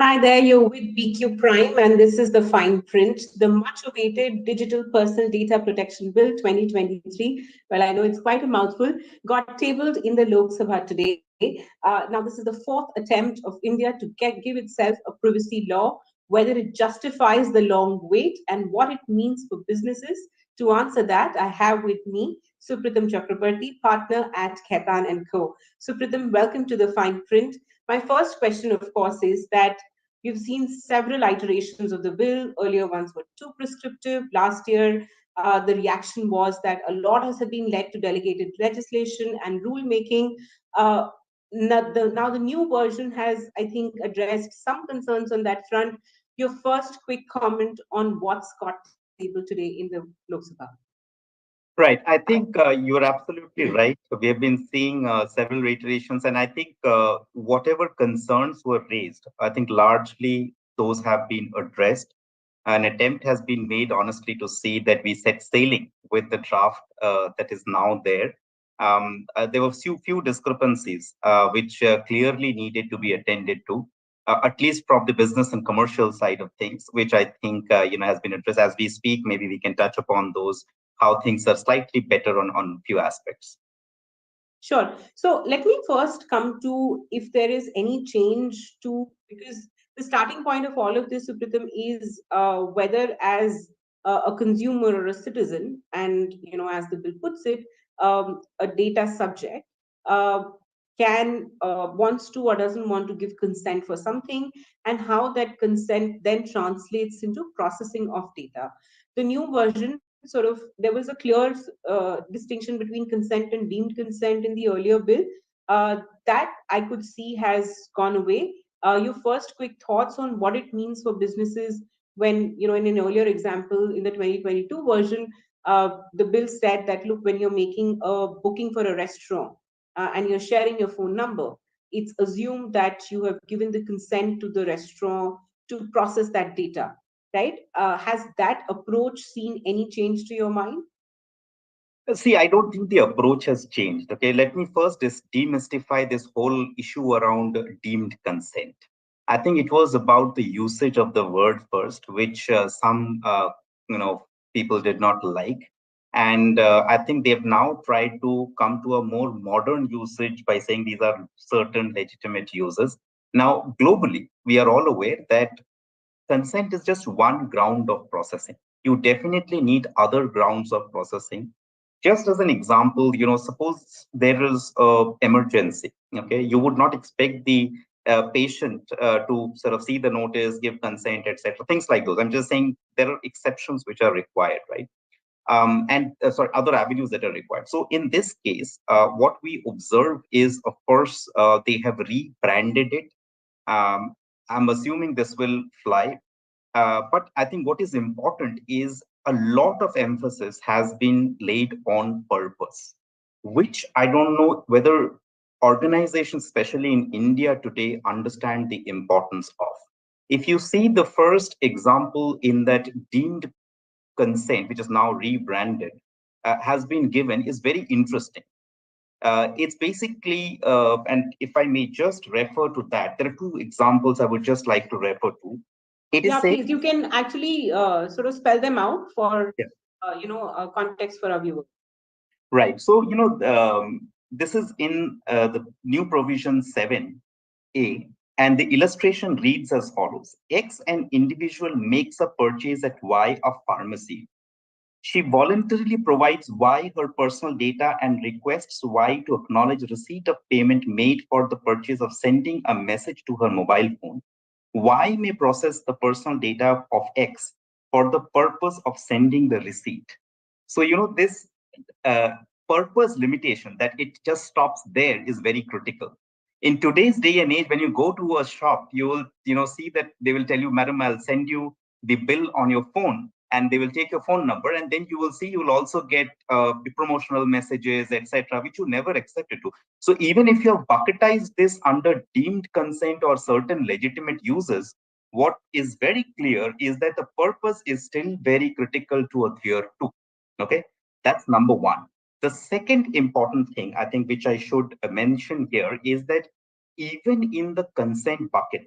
Hi there, you're with BQ Prime, and this is the fine print, the much awaited Digital Personal Data Protection Bill 2023. Well, I know it's quite a mouthful, got tabled in the Lok Sabha today. Now, this is the fourth attempt of India to give itself a privacy law, whether it justifies the long wait and what it means for businesses. To answer that, I have with me Supratim Chakraborty, partner at Khaitan and Co. Supratim, welcome to the fine print. My first question, of course, is that you've seen several iterations of the bill. Earlier ones were too prescriptive. Last year, the reaction was that a lot has been led to delegated legislation and rulemaking. Uh, now the new version has, I think, addressed some concerns on that front. Your first quick comment on what's got tabled today in the Lok Sabha. Right. I think you're absolutely right. We have been seeing several iterations, and I think whatever concerns were raised, I think largely those have been addressed. An attempt has been made, honestly, to see that we set sailing with the draft that is now there. There were few discrepancies which clearly needed to be attended to, at least from the business and commercial side of things, which I think has been addressed as we speak. Maybe we can touch upon those how things are slightly better on few aspects. Sure. So let me first come to if there is any change to, because the starting point of all of this, Supritam, is whether as a consumer or a citizen, and as the bill puts it, a data subject uh, can wants to or doesn't want to give consent for something, and how that consent then translates into processing of data. The new version sort of, there was a clear distinction between consent and deemed consent in the earlier bill. That I could see has gone away. Your first quick thoughts on what it means for businesses when, in an earlier example in the 2022 version, the bill said that, look, when you're making a booking for a restaurant and you're sharing your phone number, it's assumed that you have given the consent to the restaurant to process that data, right? Has that approach seen any change to your mind? See, I don't think the approach has changed. Okay, let me first demystify this whole issue around deemed consent. I think it was about the usage of the word first, which some you know people did not like, and I think they've now tried to come to a more modern usage by saying these are certain legitimate uses. Now, globally, we are all aware that consent is just one ground of processing. You definitely need other grounds of processing. Just as an example, suppose there is a emergency. Okay, you would not expect the patient to sort of see the notice, give consent, etc. Things like those. I'm just saying there are exceptions which are required, right? And sorry, other avenues that are required. So in this case, what we observe is, of course, they have rebranded it. um, I'm assuming this will fly. But I think what is important is a lot of emphasis has been laid on purpose, which I don't know whether organizations, especially in India today, understand the importance of. If you see the first example in that deemed consent, which is now rebranded, has been given, is very interesting. It's basically, and if I may just refer to that, there are two examples I would just like to refer to. It is Yeah, saying, please. You can actually sort of spell them out for, yeah, context for our viewers. right. So, this is in the new provision 7A, and the illustration reads as follows. X, an individual makes a purchase at Y, a pharmacy. She voluntarily provides Y her personal data and requests Y to acknowledge receipt of payment made for the purchase of sending a message to her mobile phone. Y may process the personal data of X for the purpose of sending the receipt. So, this uh, purpose limitation that it just stops there is very critical. In today's day and age, when you go to a shop, you will see that they will tell you, madam, I'll send you the bill on your phone, and they will take your phone number, and then you will see you will also get the promotional messages, etc., which you never accepted to. So even if you have bucketized this under deemed consent or certain legitimate uses, what is very clear is that the purpose is still very critical to adhere to. Okay, that's number one. The second important thing I think which I should mention here is that even in the consent bucket,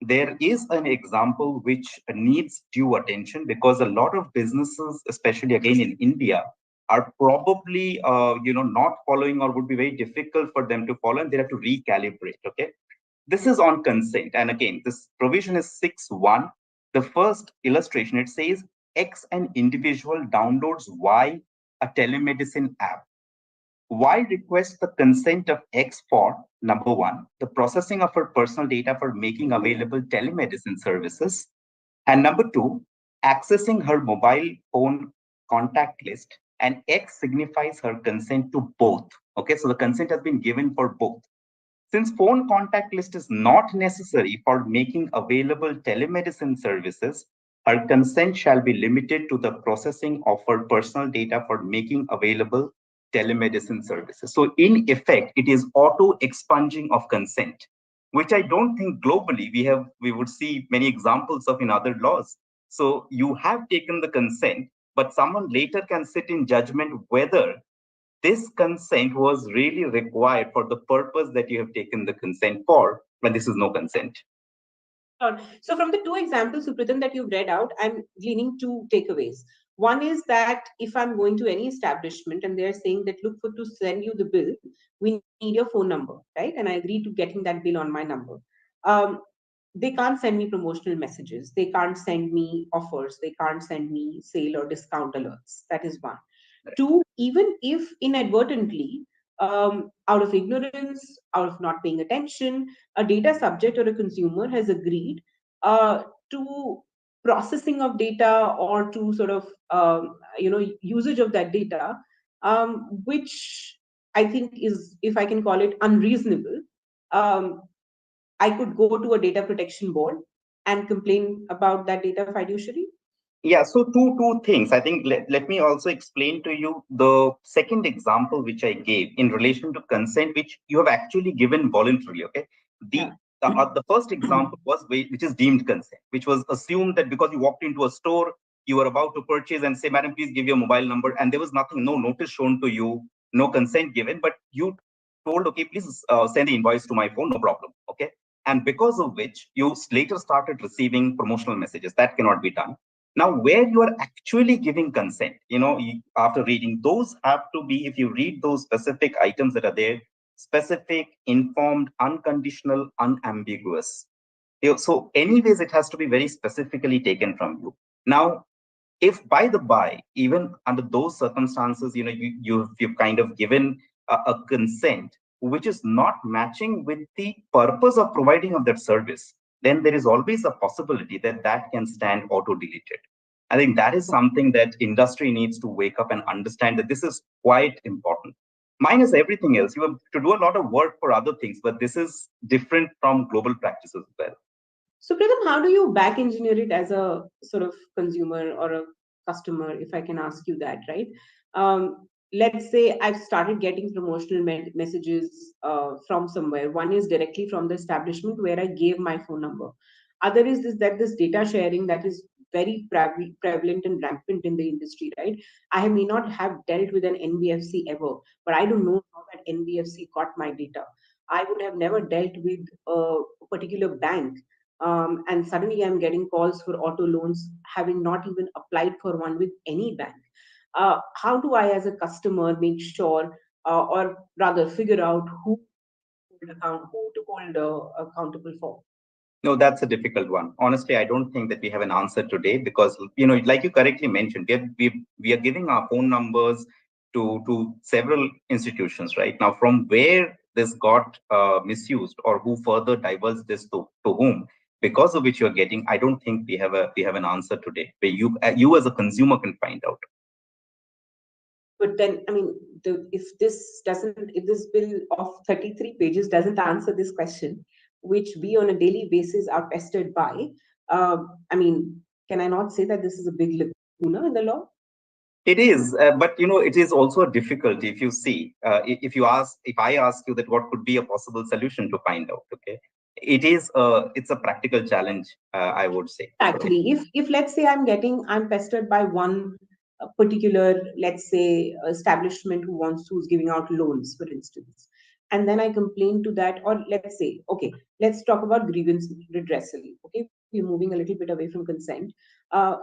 there is an example which needs due attention because a lot of businesses, especially again in India, are probably not following or would be very difficult for them to follow, and they have to recalibrate. Okay, this is on consent, and again, this provision is 6.1. The first illustration, it says X an individual downloads Y a telemedicine app. Y requests the consent of X for number one, the processing of her personal data for making available telemedicine services, and number two, accessing her mobile phone contact list. And X signifies her consent to both. Okay, so the consent has been given for both. Since phone contact list is not necessary for making available telemedicine services, her consent shall be limited to the processing of her personal data for making available telemedicine services. So in effect, it is auto expunging of consent, which I don't think globally we would see many examples of in other laws. So you have taken the consent, but someone later can sit in judgment whether this consent was really required for the purpose that you have taken the consent for, when this is no consent. Sure. So from the two examples, Supratim, that you've read out, I'm gleaning two takeaways. One is that if I'm going to any establishment and they're saying that, look, for to send you the bill, we need your phone number, right? And I agree to getting that bill on my number. Um, they can't send me promotional messages. They can't send me offers. They can't send me sale or discount alerts. That is one. Two, even if inadvertently, out of ignorance, out of not paying attention, a data subject or a consumer has agreed to processing of data or to sort of usage of that data, which I think is, if I can call it, unreasonable. um, I could go to a data protection board and complain about that data fiduciary. Yeah, so two things. I think let me also explain to you the second example which I gave in relation to consent, which you have actually given voluntarily. Okay, Yeah. the first example was which is deemed consent, which was assumed that because you walked into a store, you were about to purchase and say, "Madam, please give your mobile number," and there was nothing, no notice shown to you, no consent given, but you told, "Okay, please send the invoice to my phone, no problem." Okay, and because of which you later started receiving promotional messages. That cannot be done. Now, where you are actually giving consent, after reading, those have to be, if you read those specific items that are there, specific, informed, unconditional, unambiguous. So anyways, it has to be very specifically taken from you. Now, if by the by, even under those circumstances, you've kind of given a consent which is not matching with the purpose of providing of that service, then there is always a possibility that that can stand auto deleted. I think that is something that industry needs to wake up and understand, that this is quite important. Minus everything else, you have to do a lot of work for other things, but this is different from global practices as well. So, Pratham, how do you back engineer it as a sort of consumer or a customer, if I can ask you that, right? Let's say I've started getting promotional messages from somewhere. One is directly from the establishment where I gave my phone number. Other is this data sharing that is very prevalent and rampant in the industry, right? I may not have dealt with an NBFC ever, but I don't know how that NBFC got my data. I would have never dealt with a particular bank, and suddenly I'm getting calls for auto loans, having not even applied for one with any bank. How do I, as a customer, make sure, or rather, figure out who to hold accountable for? No, that's a difficult one. Honestly, I don't think that we have an answer today because, like you correctly mentioned, we are giving our phone numbers to several institutions right now. From where this got misused or who further divulged this to whom, because of which you're getting, I don't think we have an answer today where you as a consumer can find out. But then, I mean, if this bill of 33 pages doesn't answer this question, which we on a daily basis are pestered by, I mean, can I not say that this is a big lacuna in the law? It is, but it is also a difficulty if you see, if I ask you that what could be a possible solution to find out, okay, it's a practical challenge, I would say. Actually, if let's say I'm pestered by one particular, let's say, establishment who's giving out loans, for instance, and then I complain to that, or let's say, okay, let's talk about grievance redressal. Okay, we're moving a little bit away from consent. Uh,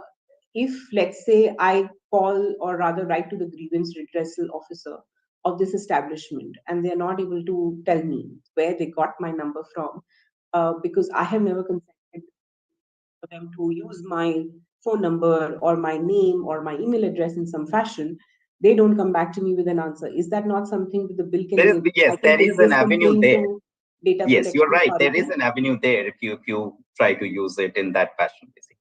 if, let's say, I call or rather write to the grievance redressal officer of this establishment, and they're not able to tell me where they got my number from, because I have never consented for them to use my phone number or my name or my email address in some fashion, they don't come back to me with an answer. Is that not something that the bill can There is, enable? I yes, can there take is an this avenue complaint there. to Data Yes, you're Protection right. There is Authority. an avenue there if you try to use it in that fashion, basically.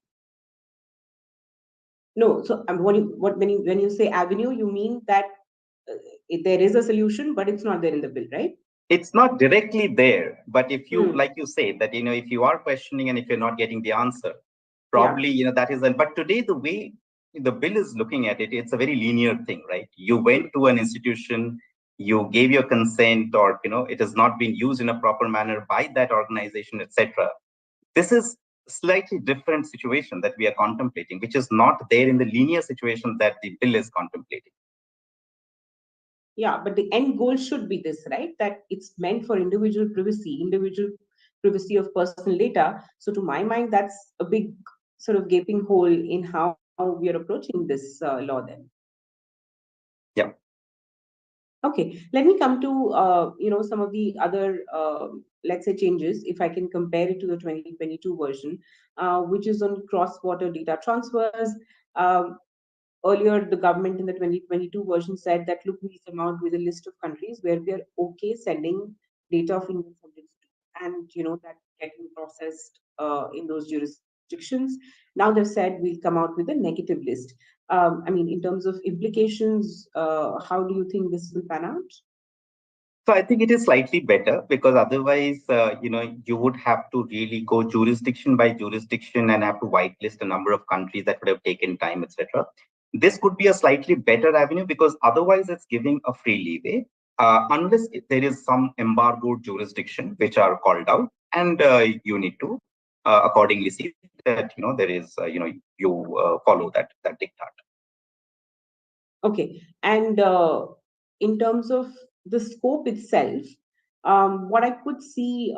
No, so when you say avenue, you mean that there is a solution, but it's not there in the bill, right? It's not directly there, but if you, Hmm. like you say, that if you are questioning and if you're not getting the answer, Yeah. probably that is. But today, the way the bill is looking at it, it's a very linear thing, right? You went to an institution, you gave your consent, or it has not been used in a proper manner by that organization, etc. This is slightly different situation that we are contemplating, which is not there in the linear situation that the bill is contemplating. Yeah, but the end goal should be this, right? That it's meant for individual privacy of personal data. So, to my mind, that's a big sort of gaping hole in how we are approaching this law then. Yeah. Okay, let me come to some of the other let's say changes. If I can compare it to the 2022 version, which is on cross-border data transfers. Um, Earlier, the government in the 2022 version said that, look, we come out with a list of countries where we are okay sending data of Indian subjects to, and that getting processed in those jurisdictions. Now they've said we'll come out with a negative list. I mean, in terms of implications, how do you think this will pan out? So I think it is slightly better because otherwise, you would have to really go jurisdiction by jurisdiction and have to whitelist a number of countries that would have taken time, etc. This could be a slightly better avenue because otherwise it's giving a free leeway, unless there is some embargoed jurisdiction which are called out, and you need to accordingly see that there is you follow that dictate. Okay. And in terms of the scope itself, what I could see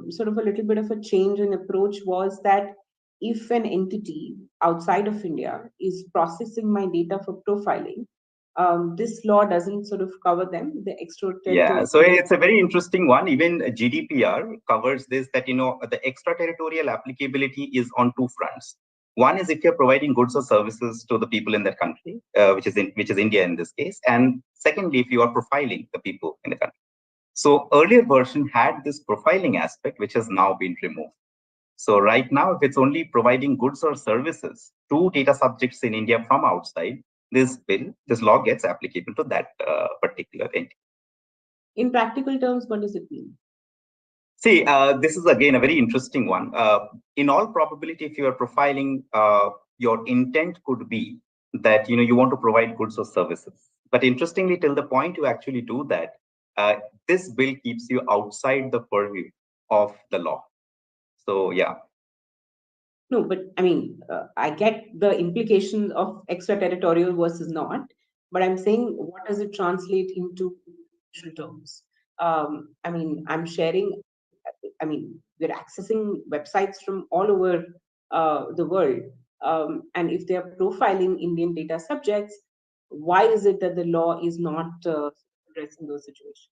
sort of a little bit of a change in approach was that if an entity outside of India is processing my data for profiling, this law doesn't sort of cover them, the Yeah, extraterritorial. so it's a very interesting one. Even GDPR covers this, that the extraterritorial applicability is on two fronts. One is if you're providing goods or services to the people in that country, which is India in this case, and secondly, if you are profiling the people in the country. So earlier version had this profiling aspect, which has now been removed. So right now, if it's only providing goods or services to data subjects in India from outside, this law gets applicable to that particular entity. In practical terms, what does it mean? See, this is again a very interesting one. In all probability, if you are profiling, your intent could be that you want to provide goods or services. But interestingly, till the point you actually do that, this bill keeps you outside the purview of the law. So yeah. No, but I mean, I get the implications of extraterritorial versus not, but I'm saying, what does it translate into commercial terms? I mean, I'm sharing, I mean, we're accessing websites from all over the world. And if they're profiling Indian data subjects, why is it that the law is not addressing those situations?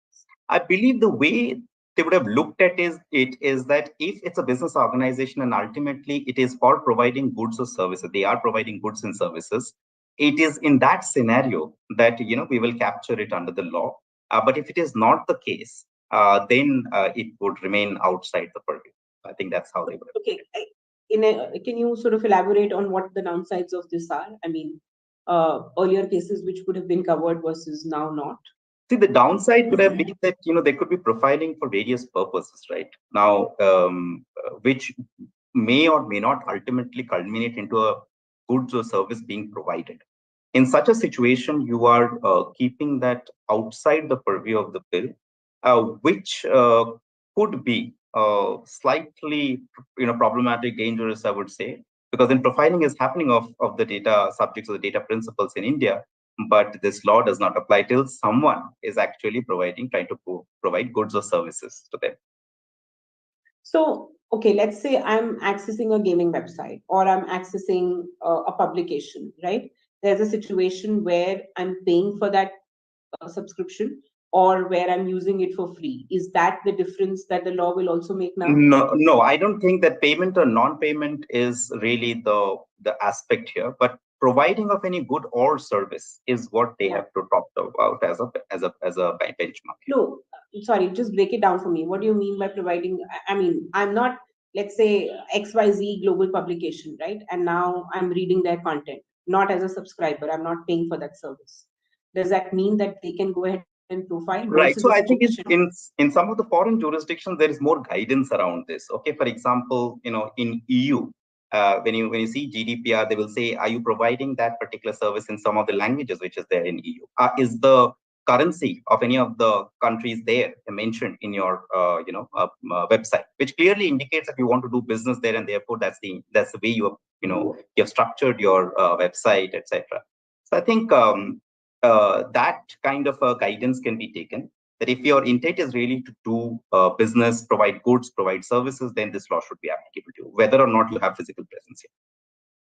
I believe the way they would have looked at it is that if it's a business organization and ultimately it is for providing goods or services, they are providing goods and services. It is in that scenario that we will capture it under the law. But if it is not the case, then it would remain outside the purview. I think that's how they would have Okay, looked can you sort of elaborate on what the downsides of this are? I mean, earlier cases which could have been covered versus now not. See, the downside could have been that they could be profiling for various purposes, right? Now, which may or may not ultimately culminate into a goods or service being provided. In such a situation, you are keeping that outside the purview of the bill, which could be slightly, problematic, dangerous, I would say, because then profiling is happening of the data subjects or the data principals in India. but this law does not apply till someone is actually trying to provide goods or services to them. So, okay, let's say I'm accessing a gaming website or I'm accessing a publication, right? There's a situation where I'm paying for that subscription or where I'm using it for free. Is that the difference that the law will also make now? No, no, I don't think that payment or non-payment is really the aspect here, but providing of any good or service is what they Yeah. have to talk about as a benchmark here. No, sorry, just break it down for me. What do you mean by providing? I mean, I'm not, let's say, XYZ global publication, right? And now I'm reading their content, not as a subscriber. I'm not paying for that service. Does that mean that they can go ahead and profile versus a Right. So I think subscription? in some of the foreign jurisdictions there is more guidance around this. Okay. For example, in EU, when you see GDPR, they will say, are you providing that particular service in some of the languages which is there in EU? Is the currency of any of the countries there mentioned in your website, which clearly indicates that you want to do business there, and therefore that's the way you have structured your website, etc. So I think that kind of a guidance can be taken. That if your intent is really to do business, provide goods, provide services, then this law should be applicable to you, whether or not you have physical presence here.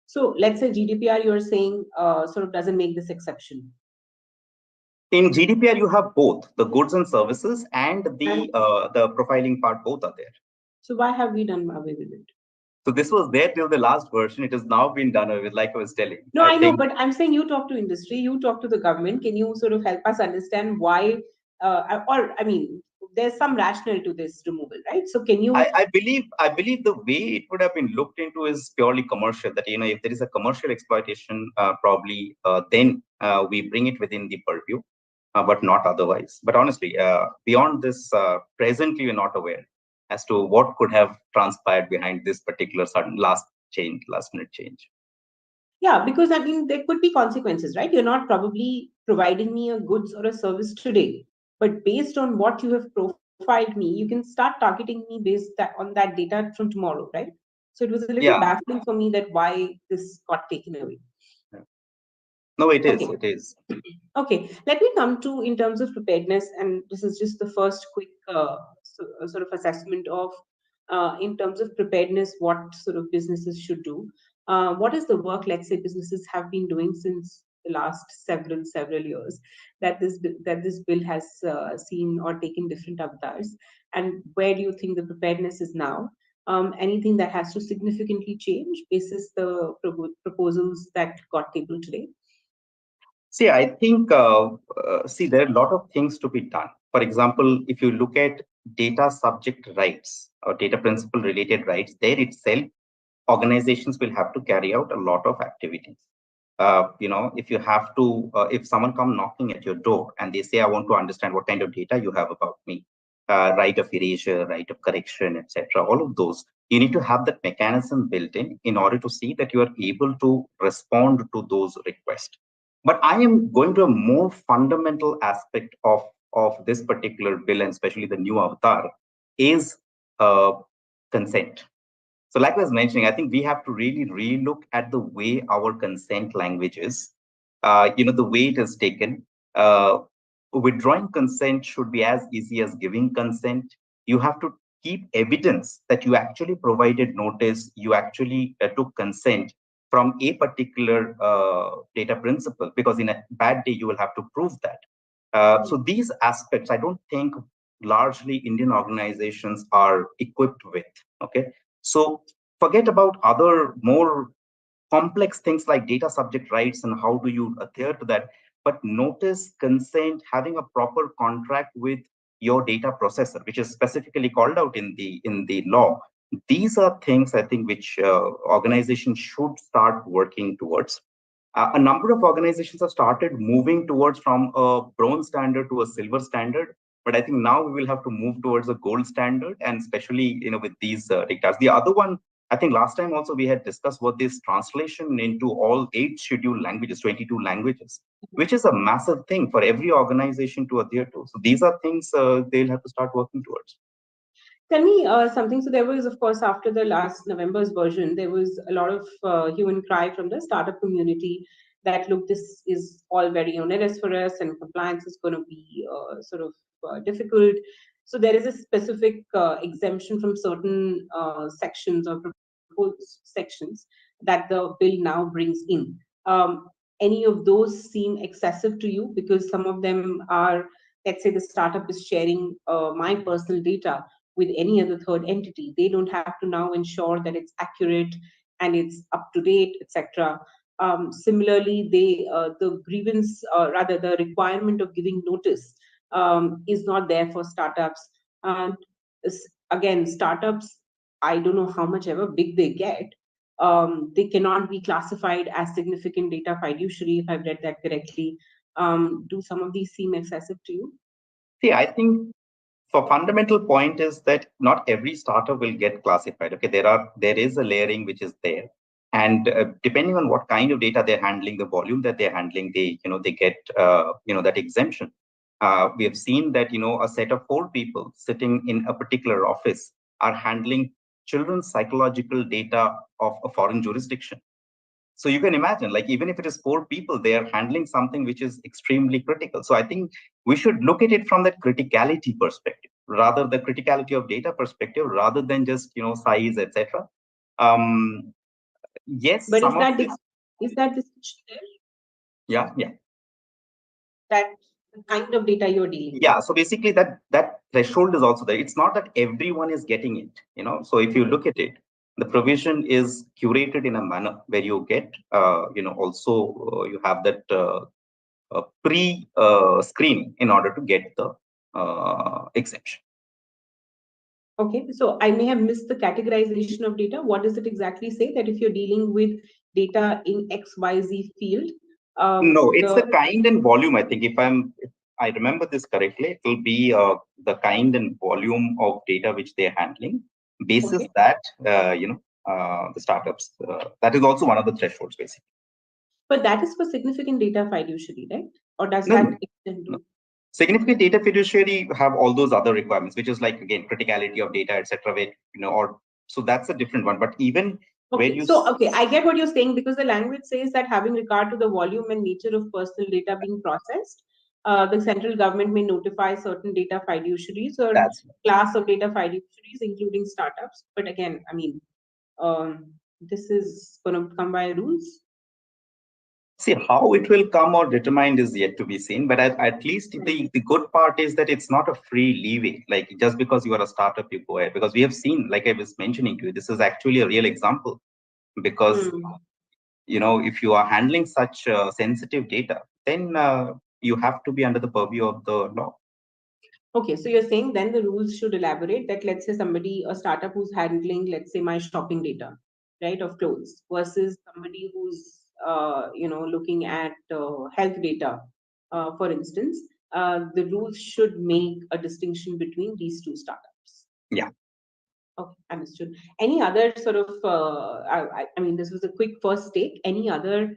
So let's say GDPR, you're saying sort of doesn't make this exception. In GDPR, you have both the goods and services and And the profiling part. Both are there. so why have we done away with it? So this was there till the last version. It has now been done away with, like I was telling. No, I I know, think but I'm saying you talk to industry, you talk to the government. Can you sort of help us understand why, or I mean, there's some rationale to this removal, right? So can you? I believe the way it would have been looked into is purely commercial. That if there is a commercial exploitation, probably then we bring it within the purview, but not otherwise. But honestly, beyond this, presently we're not aware as to what could have transpired behind this particular sudden last minute change. Yeah, because I mean, there could be consequences, right? You're not probably providing me a goods or a service today, but based on what you have profiled me, you can start targeting me on that data from tomorrow, right? So it was a little Yeah, baffling for me that why this got taken away. no, it is. Okay. It is. Okay, let me come to in terms of preparedness, and this is just the first quick sort of assessment of in terms of preparedness, what sort of businesses should do. What is the work, let's say, businesses have been doing since the last several years that this bill has seen or taken different avatars, and where do you think the preparedness is now? Anything that has to significantly change basis the proposals that got tabled today? See, I think, there are a lot of things to be done. For example, if you look at data subject rights or data principle related rights, there itself, organizations will have to carry out a lot of activities. If you have to, if someone come knocking at your door and they say, I want to understand what kind of data you have about me, right of erasure, right of correction, etc., all of those, you need to have that mechanism built in order to see that you are able to respond to those requests. But I am going to a more fundamental aspect of this particular bill, and especially the new avatar, is uh, consent. So, like I was mentioning, I think we have to really relook at the way our consent language is, the way it is taken. Uh, Withdrawing consent should be as easy as giving consent. You have to keep evidence that you actually provided notice, you actually took consent from a particular data principle, because in a bad day, you will have to prove that. So these aspects, I don't think largely Indian organizations are equipped with. Okay. So forget about other more complex things like data subject rights and how do you adhere to that. But notice, consent, having a proper contract with your data processor, which is specifically called out in the law. These are things I think which organizations should start working towards. A number of organizations have started moving towards from a bronze standard to a silver standard, but I think now we will have to move towards a gold standard, and especially with these dictats. The other one, I think last time also we had discussed what this translation into all 8 scheduled languages, 22 languages, which is a massive thing for every organization to adhere to. So these are things they'll have to start working towards. Tell me something. So there was, of course, after the last November's version, there was a lot of hue and cry from the startup community that, look, this is all very onerous for us and compliance is going to be difficult. So there is a specific exemption from certain sections or proposed sections that the bill now brings in. Any of those seem excessive to you? Because some of them are, let's say the startup is sharing my personal data with any other third entity. They don't have to now ensure that it's accurate and it's up to date, etc. Similarly, the grievance, rather the requirement of giving notice, is not there for startups. And again, startups, I don't know how much ever big they get, they cannot be classified as significant data fiduciary, if I've read that correctly. Do some of these seem excessive to you? See, I think for fundamental point is that not every startup will get classified. Okay, there is a layering which is there, and depending on what kind of data they're handling, the volume that they're handling, they get that exemption. We have seen that a set of 4 people sitting in a particular office are handling children's psychological data of a foreign jurisdiction. So you can imagine, like, even if it is 4 people, they are handling something which is extremely critical. So I think we should look at it from that criticality perspective, rather the criticality of data perspective, rather than just size, etc. Yes, But some of this. is that distinction there? Yeah. That the kind of data you're dealing Yeah, so basically that threshold is also there. It's not that everyone is getting it. So if you look at it, the provision is curated in a manner where you get, also you have that pre-screening in order to get the exemption. Okay, so I may have missed the categorization of data. What does it exactly say? That if you're dealing with data in XYZ field, No, it's the kind and volume. I think if I remember this correctly, it will be the kind and volume of data which they're handling. Basis okay. that the startups. That is also one of the thresholds, basically. But that is for significant data fiduciary, right? Or does No, that extend to? no. Significant data fiduciary have all those other requirements, which is like, again, criticality of data, etc. Or so that's a different one. But even Okay, where you okay, I get what you're saying, because the language says that having regard to the volume and nature of personal data being processed, the central government may notify certain data fiduciaries or that's class of data fiduciaries, including startups. But again, I mean, this is going to come by rules. See, how it will come or determined is yet to be seen. But at least the good part is that it's not a free leeway. Like, just because you are a startup, you go ahead. Because we have seen, like I was mentioning to you, this is actually a real example. Because if you are handling such sensitive data, then you have to be under the purview of the law. Okay, so you're saying then the rules should elaborate that, let's say a startup who's handling, let's say, my shopping data, right, of clothes, versus somebody who's, looking at health data, for instance, the rules should make a distinction between these two startups. Yeah. Okay, understood. Any other sort of, I mean, this was a quick first take. Any other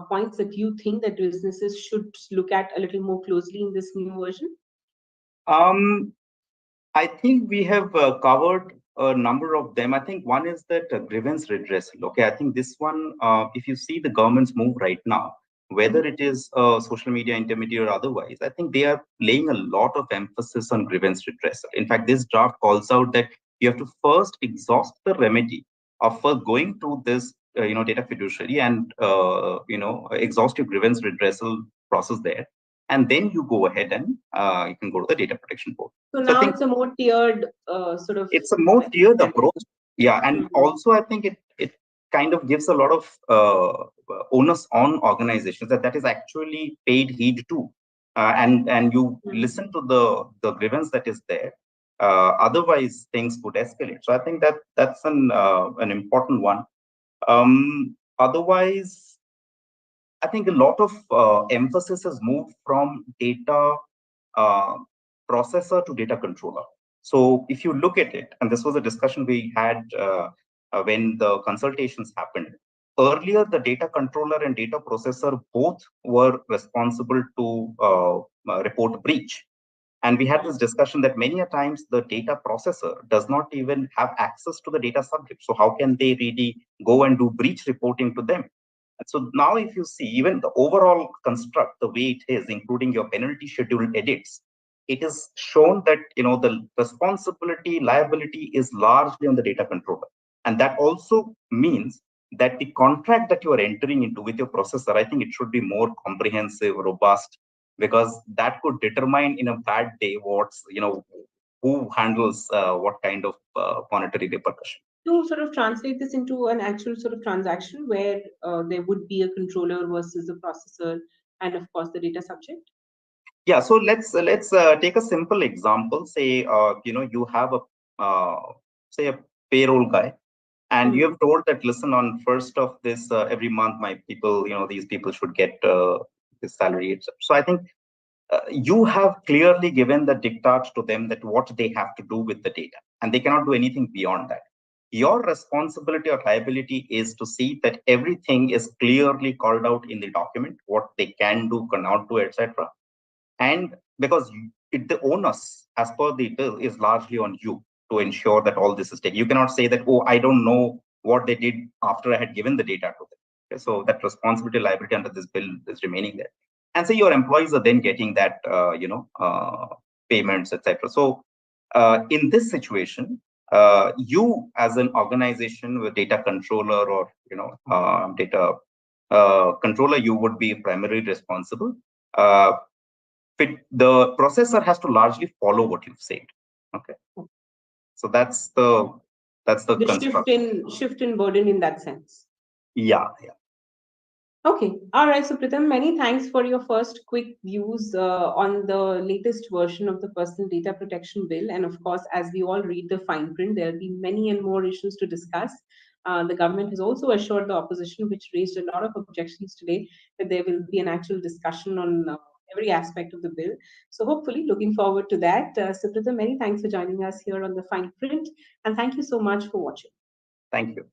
points that you think that businesses should look at a little more closely in this new version? I think we have covered a number of them. I think one is that grievance redressal. Okay, I think this one, if you see the government's move right now, whether it is social media intermediary or otherwise, I think they are laying a lot of emphasis on grievance redressal. In fact, this draft calls out that you have to first exhaust the remedy of first going through this, data fiduciary and, exhaust your grievance redressal process there. And then you go ahead and you can go to the data protection board. So So I now think it's a more tiered sort of. it's a more tiered approach. Yeah, and also I think it kind of gives a lot of onus on organizations that is actually paid heed to, and you listen to the grievance that is there. Otherwise, things could escalate. So I think that's an important one. Otherwise, I think a lot of emphasis has moved from data uh, processor to data controller. So if you look at it, and this was a discussion we had when the consultations happened, earlier the data controller and data processor both were responsible to report breach. And we had this discussion that many a times the data processor does not even have access to the data subject. So how can they really go and do breach reporting to them? So now if you see even the overall construct, the way it is, including your penalty schedule edits, it is shown that the responsibility, liability is largely on the data controller. And that also means that the contract that you are entering into with your processor, I think it should be more comprehensive, robust, because that could determine in a bad day who handles what kind of monetary repercussion. To sort of translate this into an actual sort of transaction where there would be a controller versus a processor and of course the data subject. Yeah, so let's take a simple example. Say you have a say a payroll guy, and you Mhm. have told that, listen, on first of this every month, my people, these people should get this salary, etc. So I think you have clearly given the diktat to them that what they have to do with the data, and they cannot do anything beyond that. Your responsibility or liability is to see that everything is clearly called out in the document, what they can do, cannot do, etc. And because the onus as per the bill is largely on you to ensure that all this is taken. You cannot say that, oh, I don't know what they did after I had given the data to them. Okay, so that responsibility, liability under this bill is remaining there. And so your employees are then getting that payments, etc. So in this situation, you as an organization with data controller or data controller, you would be primarily responsible. uh, the processor has to largely follow what you've said. Okay, so that's the The construct. shift in burden in that sense. Yeah, yeah. Okay. All right. So, Pritam, many thanks for your first quick views on the latest version of the Personal Data Protection Bill. And of course, as we all read the fine print, there'll be many and more issues to discuss. The government has also assured the opposition, which raised a lot of objections today, that there will be an actual discussion on every aspect of the bill. So, hopefully, looking forward to that. So, Pritam, many thanks for joining us here on the fine print. And thank you so much for watching. Thank you.